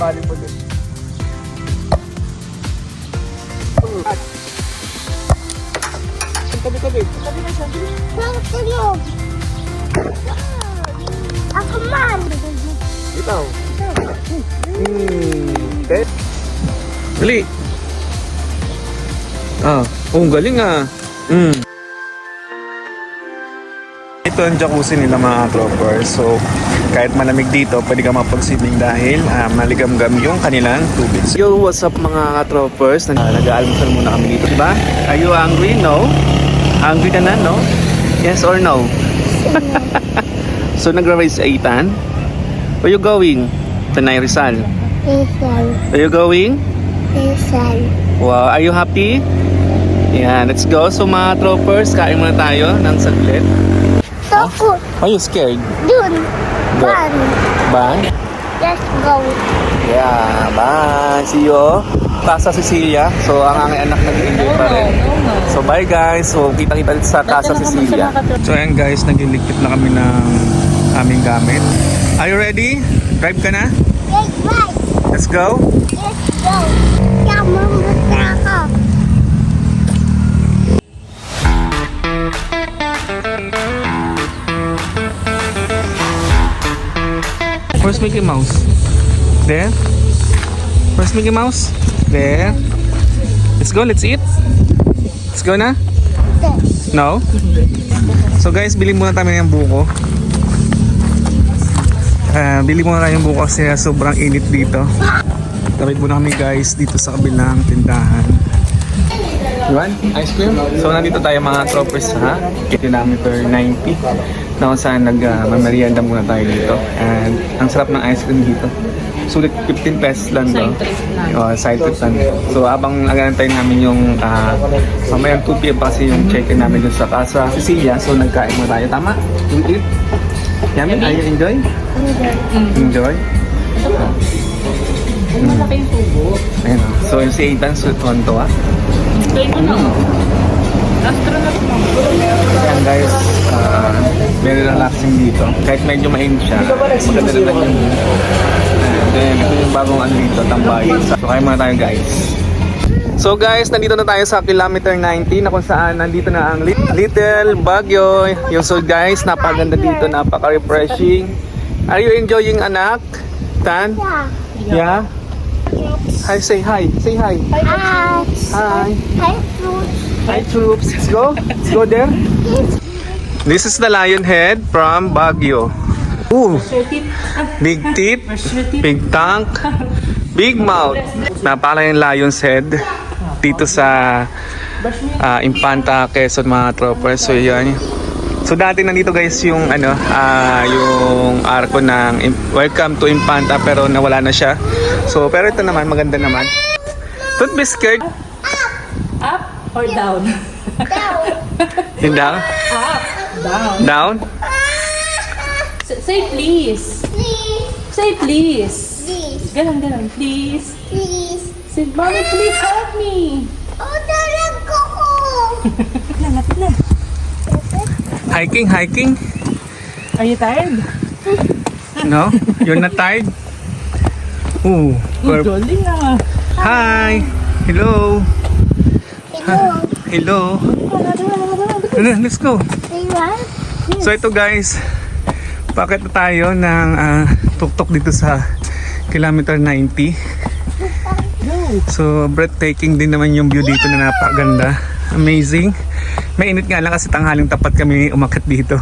Sasabali mo din. Tabi-tabi. Tabi na siya. Tulog. Ako man. Ikaw. Okay. Dali. Ang galing ah. Ito ang jacuzzi nila mga troopers. So, kahit malamig dito, pwede ka mapag-swimming dahil maligamgam yung kanilang tubig. Yo, what's up mga troopers? Nag-aalmusal muna kami dito, diba? Are you hungry? No? Hungry ka na, no? Yes or no? So, nagra-raise 8an? Where you going? Tanay Rizal. Rizal. Where you going? Rizal. Wow, are you happy? Yeah, let's go. So mga troopers, kain muna tayo ng saglit. So cool. Are you scared? Dun. Go. Ban. Ban? Let's go. Yeah, bye. See you. Casa Cecilia. So ang aking anak nag-enjoy pa rin. So bye guys. So kita-kita dito sa Casa Cecilia. So ayan guys, nagliligpit na kami ng aming gamit. Are you ready? Drive ka na? Yes, right. Let's go. Let's go. Mamamata ako. Where's Mickey Mouse? There? Where's Mickey Mouse? There. Let's go, let's eat. Let's go na? No? So guys, bili muna kami ng buko. Bili muna tayo ng buko kasi sobrang init dito. Tapit muna kami guys dito sa kabilang tindahan. Yuan, ice cream? So nandito tayo mga troopers sa kilometer 90 na kung saan nag-merienda muna tayo dito. And ang sarap ng ice cream dito. Sulit 15 pesos lang do. Side trip lang. So habang nag-antay namin yung mamayang 2 p.m. pa kasi yung check-in namin dun sa Casa Cecilia. So nagkain muna tayo. Tama? You eat? Yummy? Are you enjoy? Enjoy? Malaki yung tubo. Ayun. So yung si Ethan, so tuwan-tuwa. Try ko na. Astronaut mo. Ayan guys, very relaxing dito. Kahit medyo mainit siya, maganda na lang yung and then ito yung bagong ano dito, tambayan. So kaya muna tayo guys. So guys, nandito na tayo sa kilometer 90 na kung saan nandito na ang Little Baguio. Yung so guys, napaganda dito, napaka-refreshing. Are you enjoying anak? Tan? Yeah? Hi, say hi. Say hi. Hi. Hi. Hi, fruit. Hi troops. Let's go. Let's go there. This is the lion head from Baguio. Ooh. Big teeth, big tongue, big mouth. Napaka yung lion's head dito sa Infanta, Quezon mga troopers. So yan. So dati nandito guys yung yung arko ng Welcome to Infanta pero nawala na siya. So pero ito naman maganda naman. Don't be scared. Up or down? Down. Down? Up. Down. Down? Say please. Please. Say please. Please. Ganon, ganon. Please. Please. Say, Mommy, please help me. Oh, talaga ko. Lapit na. Hiking? Are you tired? No? You're not tired? Ooh. Good jolly na. Hi! Hello! Hello. Hello! Let's go! Say what? So ito guys, pakit na tayo ng tuktok dito sa kilometer 90. So breathtaking din naman yung view dito na napakaganda. Amazing. Mainit nga lang kasi tanghaling tapat kami umakyat dito.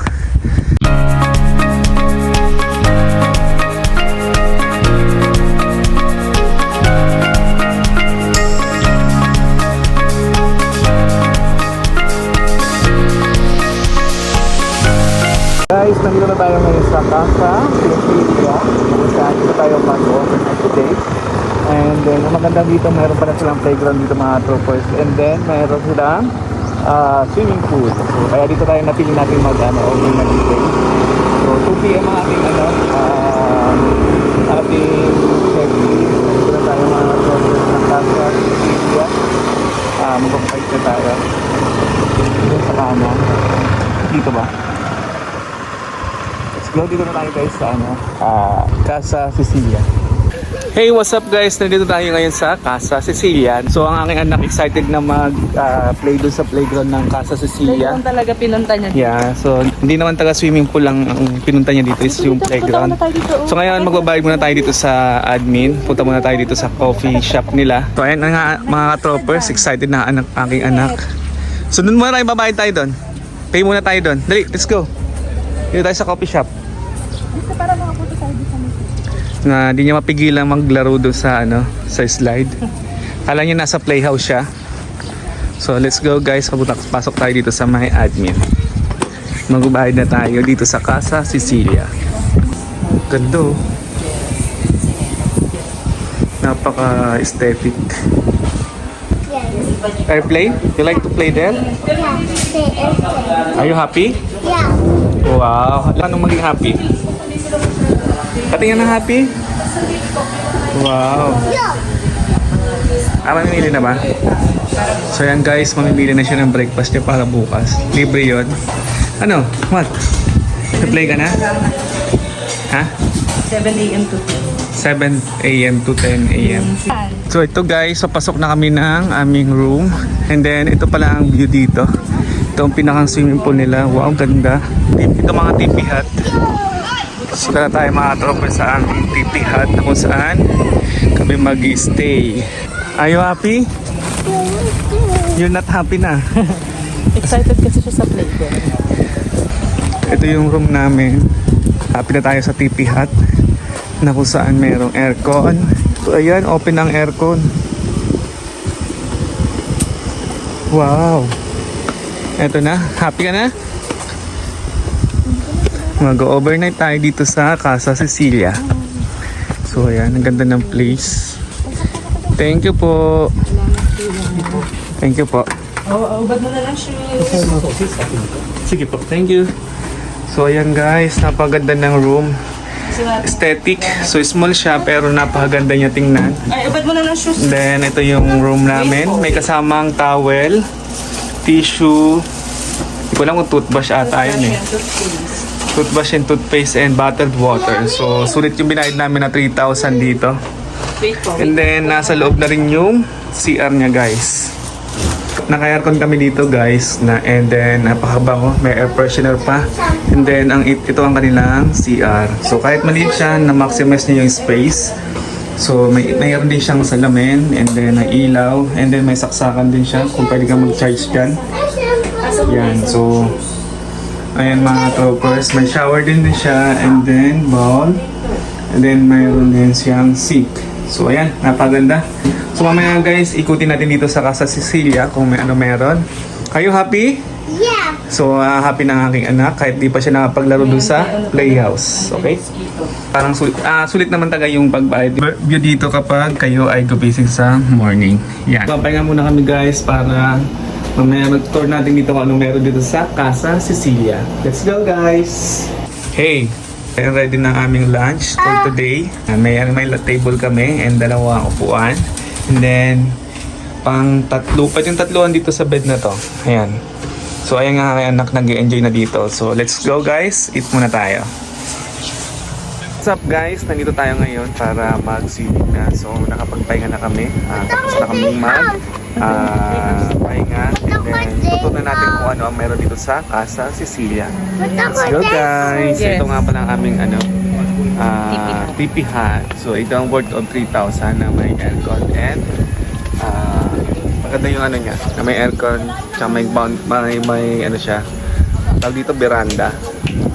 Guys, nandito na tayo ngayon sa Casa Cecilia. Kung saan dito tayo mag-overnight today. And then, ang maganda dito, mayroon pa na silang playground dito mga troopers. And then, mayroon silang swimming pool. So, kaya dito tayo napili natin mag-overnight today. So, 2 p.m. ang ating check-in. Nandito na tayo mga troopers ng Casa Cecilia. Mag-overnight na tayo. Dito sa kanan. Dito ba? Let's go, dito na tayo guys sa Casa Cecilia. Hey, what's up guys? Nandito tayo ngayon sa Casa Cecilia. So ang aking anak excited na mag-play doon sa playground ng Casa Cecilia. Playground talaga pinunta niya. Yeah, so hindi naman taga swimming pool lang ang pinunta niya dito, is yung playground. So ngayon magbabayad muna tayo dito sa admin. Punta muna tayo dito sa coffee shop nila. So ayan nga mga troppers, excited na aking anak. So doon muna tayo, babayad tayo doon. Pay muna tayo doon. Dali, let's go. Dito tayo sa coffee shop. Para makapunta tayo dito. Na di niya mapigilan maglaro doon sa sa slide. Kala niya nasa playhouse siya. So let's go guys, pasok tayo dito sa my admin. Magbabayad na tayo dito sa Casa Cecilia. Ganda oh. Napaka aesthetic. Yes. Airplane? You like to play there? Yeah. Say airplane. Are you happy? Yeah. Wow. Anong maging happy? Patingin na happy? Wow. Yeah. Mamimili na ba? So yan guys, mamimili na siya ng breakfast niya para bukas. Libre yun. Ano? What? Play ka na? Ha? 7 a.m. to 10. 7 a.m. to 10 a.m. So ito guys, so pasok na kami ng aming room. And then ito pala ang view dito. Ito ang pinakang swimming pool nila. Wow, ganda. Ito mga tipi hut. So na tayo mga tropa sa aming tipi hut na kung saan kami mag-stay. Are you happy? You're not happy na. Excited kasi siya sa playground. Ito yung room namin. Happy na tayo sa tipi hut na kung saan merong aircon. So ayan, open ang aircon. Wow. Eto na, happy ka na? Mag-overnight tayo dito sa Casa Cecilia. So ayan, ang ganda ng place. Thank you po. Thank you po. Ubad mo na lang shoes. Sige po, thank you. So ayan guys, napaganda ng room. Aesthetic. So small siya pero napakaganda niya tingnan. Ay, ubad mo na lang shoes. Then ito yung room namin. May kasamang towel, tissue. Hindi ko lang kung toothbrush ata yun eh. Toothbrush and toothpaste and bottled water. So sulit yung binayad namin na 3,000 dito. And then nasa loob na rin yung CR niya guys. Naka-aircon kami dito guys na, and then napakabango, may air freshener pa. And then ito ang kanilang CR. So kahit maliit siya, na-maximize niya yung space. So mayroon din siyang salamin, and then may ilaw, and then may saksakan din siya kung pwede kang mag-charge dyan. Yan, so ayan mga troopers, may shower din siya, and then bowl, and then mayroon din siyang sink. So ayan, napaganda. So mamaya guys, ikutin natin dito sa Casa Cecilia kung may meron. Are you happy? Yeah. So happy na ang aking anak kahit di pa siya nakapaglaro dun sa playhouse. Okay? Parang sulit naman taga yung pagbayad. View dito kapag kayo ay gumising sa morning. Yan. Papahinga muna kami guys para mamaya mag-tour natin dito kung anong meron dito sa Casa Cecilia. Let's go guys! Hey! Ready na aming lunch for today. May table kami and dalawang upuan. And then, pang tatlo. Pwede yung tatluan dito sa bed na to. Ayan. So, ayan nga kay anak nag-enjoy na dito. So, let's go guys. Eat muna tayo. What's up guys? Nandito tayo ngayon para mag-swimming na. So, nakapagpahinga na kami. Tapos na kami pahinga. And then, tutunan natin kung ano ang meron dito sa Casa Cecilia. Let's go guys! Yes. Ito nga pala ang aming tipi hut. So, ito ang worth of 3,000 na may aircon and maganda yung ano niya, na may aircon, tsaka may ano siya, tawag dito veranda.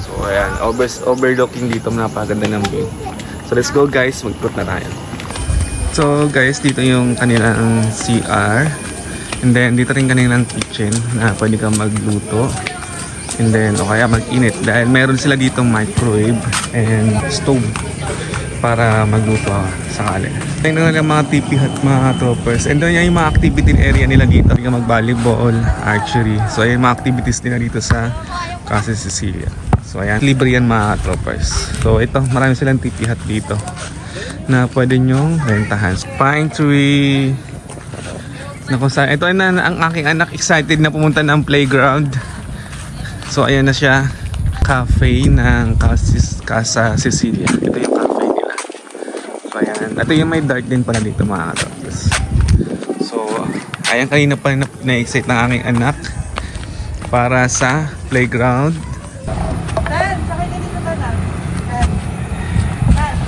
So ayan, overlooking dito, napaganda ng view. So let's go guys, mag-tour na tayo. So guys, dito yung kanilang CR, and then dito rin kanilang kitchen na pwede kang magluto, and then o kaya mag-init dahil meron sila ditong microwave and stove para magluto sakali. Tingnan nila mga tipi hut mga troopers. And doon yung mga activity area nila dito. Pwede mag-volleyball, archery. So ayun mga activities nila dito sa Casa Cecilia. So ayan, libre yan mga troopers. So ito, marami silang tipi hut dito na pwede nyong rentahan. Pine tree. Ito na ang aking anak, excited na pumunta ng playground. So ayan na siya, cafe ng Casa Cecilia. Ito yung cafe nila. So So ayan, ito yung may dark din pala dito mga katropos. So, ayan kanina pa na-excite ng aking anak para sa playground.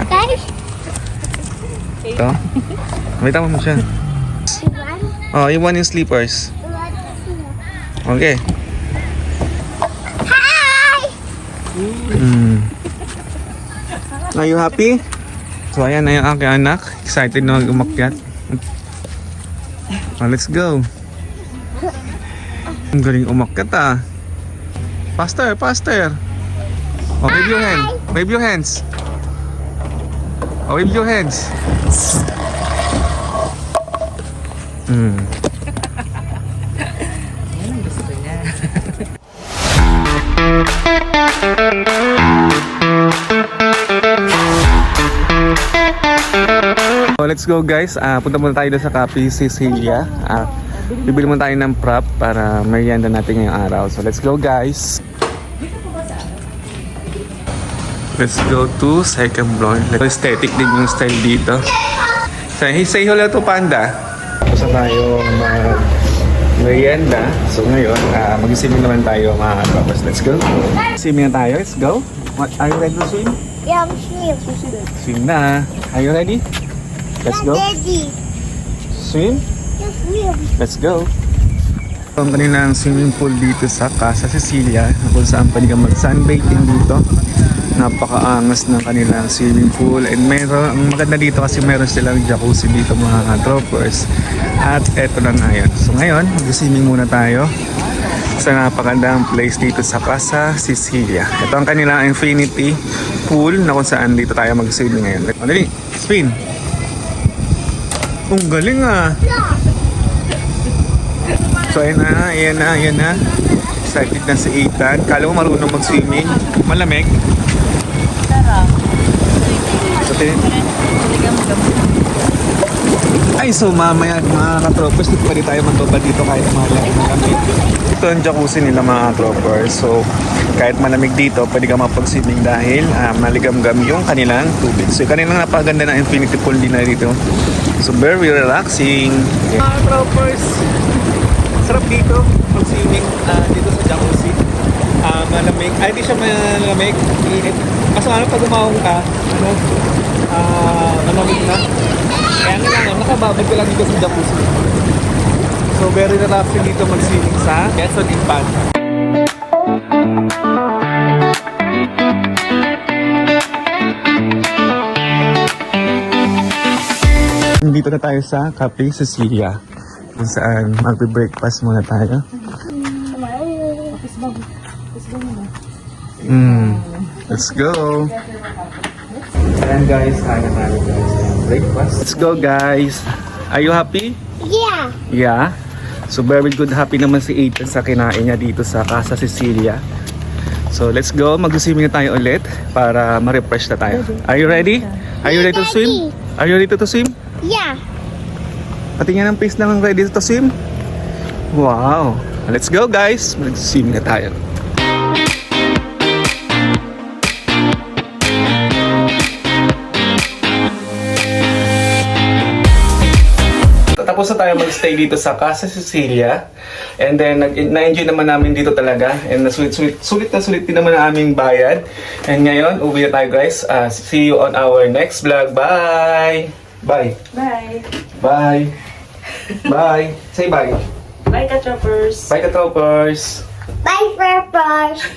Guys, Ito. May tama mo siya. Oh, you want yung sleepers. Okay. Hi! Are you happy? So ayan na yung aking anak. Excited na umakyat. Oh, let's go. Ang galing umakyat ah. Faster, faster. Oh, wave your hand. Wave your hands. Oh, wave your hands. Gusto niya. So let's go guys. Punta muna tayo doon sa Cafe Cecilia. Bibili muna tayo ng prop para merienda natin ngayong araw. So let's go guys. Let's go to second floor. Aesthetic din yung style dito. Say hello to Panda. Tapos na tayo merienda. So ngayon, mag-swimming naman tayo mga kapos. Let's go. Swimming na tayo. Let's go. What, are you ready to swim? Yeah, I'm here. Swim na. Are you ready? Let's go. Daddy. Swim. Just swim. Let's go. Ang kanilang swimming pool dito sa Casa Cecilia, kung saan pwede ka mag-sunbathing dito. Napakaangas ng kanilang swimming pool, and meron, ang maganda dito kasi meron silang jacuzzi dito mga droppers. At eto na ngayon. So ngayon, mag-swimming muna tayo sa napakagandang place dito sa Casa Cecilia. Ito ang kanilang infinity pool na kung saan dito tayo mag-swimming ngayon. Dali, spin! Ang galing ah! So ayan na. Excited na si Ethan. Kala mo marunong mag-swimming. Malamig. Sarap. So, so mamaya mga katropers, dito pa rin tayo magtubad dito kahit malamig. Ito ang jacuzzi nila mga katropers. So kahit malamig dito, pwede ka mapag-swimming dahil maligamgam yung kanilang tubig. So kanilang napaganda ng infinity pool din na dito. So very relaxing. Mga katropers, sarap dito mag-swimming dito sa jacuzzi. Malamig. Ay, di siya malamig. Init. Mas ano pag umahong ka, malamig na. Kaya nga lang, nakababad ko lang dito sa jacuzzi. So, very relaxing dito mag-swimming sa Quezon Infanta. Dito na tayo sa Cafe Cecilia, kung saan magbe-breakfast muna tayo. Let's go. Ayan guys, kaya namin guys breakfast. Let's go guys. Are you happy? Yeah. Yeah. So very good, happy naman si Ethan sa kinain niya dito sa Casa Cecilia. So let's go, mag-swimming na tayo ulit para ma-refresh na tayo. Are you ready? Are you ready to swim? Are you ready to swim? Yeah. Patingin ang face ng ready to swim. Wow. Let's go guys, mag-swimming na tayo. Tapos na tayo mag-stay dito sa Casa Cecilia. And then, na-enjoy naman namin dito talaga. And sulit na sulit din naman ang aming bayad. And ngayon, uwi na tayo guys. See you on our next vlog. Bye! Bye! Bye. Bye! Bye! Say bye! Bye, ka-choppers. Bye ka-troppers! Bye, Purpose.